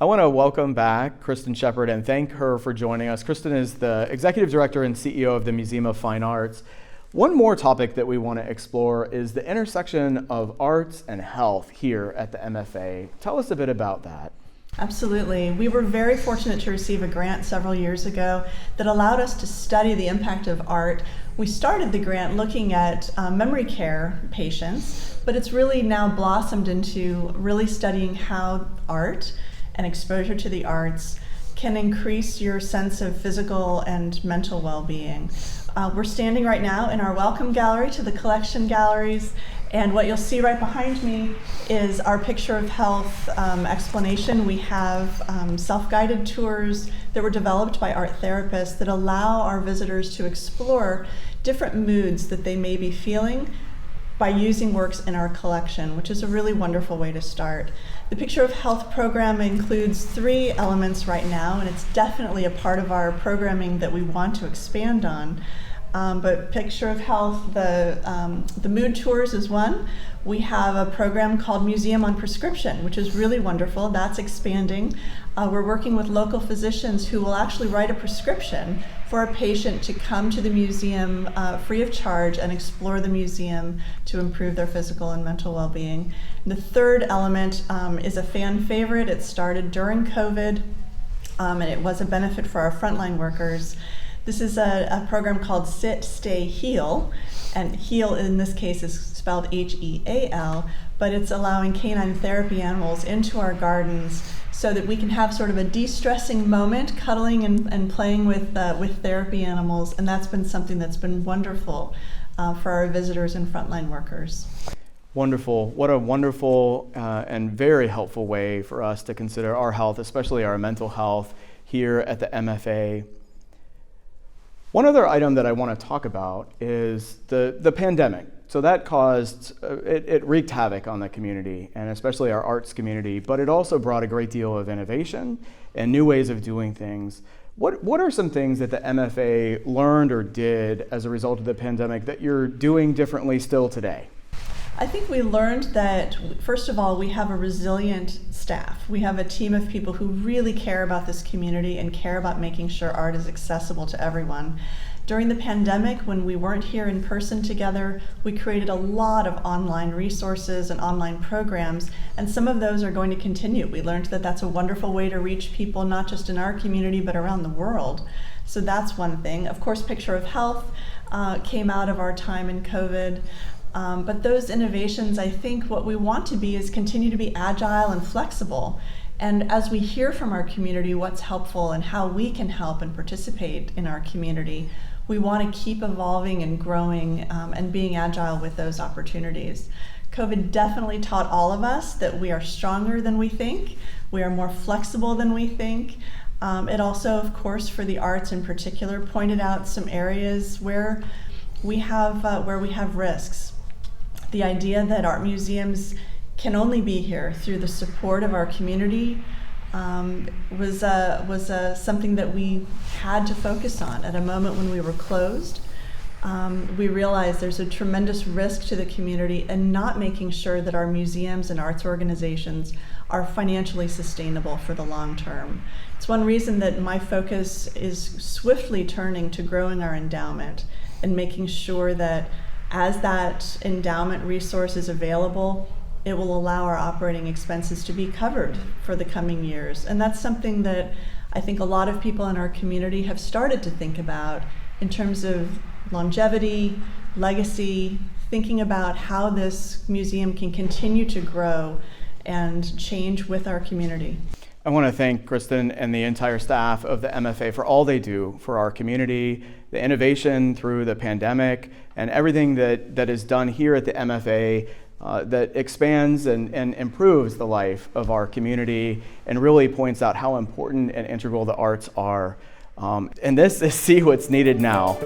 I want to welcome back Kristen Shepard and thank her for joining us. Kristen is the Executive Director and CEO of the Museum of Fine Arts. One more topic that we want to explore is the intersection of arts and health here at the MFA. Tell us a bit about that. Absolutely. We were very fortunate to receive a grant several years ago that allowed us to study the impact of art. We started the grant looking at memory care patients, but it's really now blossomed into really studying how art and exposure to the arts can increase your sense of physical and mental well-being. We're standing right now in our welcome gallery to the collection galleries, and what you'll see right behind me is our picture of health explanation. We have self-guided tours that were developed by art therapists that allow our visitors to explore different moods that they may be feeling by using works in our collection, which is a really wonderful way to start. The Picture of Health program includes 3 elements right now, and it's definitely a part of our programming that we want to expand on. But Picture of Health, the mood tours is one. We have a program called Museum on Prescription, which is really wonderful. That's expanding. We're working with local physicians who will actually write a prescription for a patient to come to the museum free of charge and explore the museum to improve their physical and mental well-being. And the third element is a fan favorite. It started during COVID, and it was a benefit for our frontline workers. This is a program called Sit, Stay, Heal, and heal in this case is spelled H-E-A-L, but it's allowing canine therapy animals into our gardens so that we can have sort of a de-stressing moment, cuddling and playing with therapy animals, and that's been something that's been wonderful for our visitors and frontline workers. Wonderful. What a wonderful and very helpful way for us to consider our health, especially our mental health here at the MFA. One other item that I want to talk about is the pandemic. So that caused, it wreaked havoc on the community, and especially our arts community, but it also brought a great deal of innovation and new ways of doing things. What are some things that the MFA learned or did as a result of the pandemic that you're doing differently still today? I think we learned that, first of all, we have a resilient staff. We have a team of people who really care about this community and care about making sure art is accessible to everyone. During the pandemic, when we weren't here in person together, we created a lot of online resources and online programs, and some of those are going to continue. We learned that that's a wonderful way to reach people, not just in our community, but around the world. So that's one thing. Of course, Picture of Health came out of our time in COVID. But those innovations, I think what we want to be is continue to be agile and flexible. And as we hear from our community what's helpful and how we can help and participate in our community, we want to keep evolving and growing and being agile with those opportunities. COVID definitely taught all of us that we are stronger than we think, we are more flexible than we think. It also, of course, for the arts in particular, pointed out some areas where we have risks. The idea that art museums can only be here through the support of our community was something that we had to focus on at a moment when we were closed. We realized there's a tremendous risk to the community in not making sure that our museums and arts organizations are financially sustainable for the long term. It's one reason that my focus is swiftly turning to growing our endowment and making sure that as that endowment resource is available, it will allow our operating expenses to be covered for the coming years. And that's something that I think a lot of people in our community have started to think about in terms of longevity, legacy, thinking about how this museum can continue to grow and change with our community. I want to thank Kristen and the entire staff of the MFA for all they do for our community, the innovation through the pandemic, and everything that is done here at the MFA that expands and improves the life of our community and really points out how important and integral the arts are. And this is See What's Needed Now.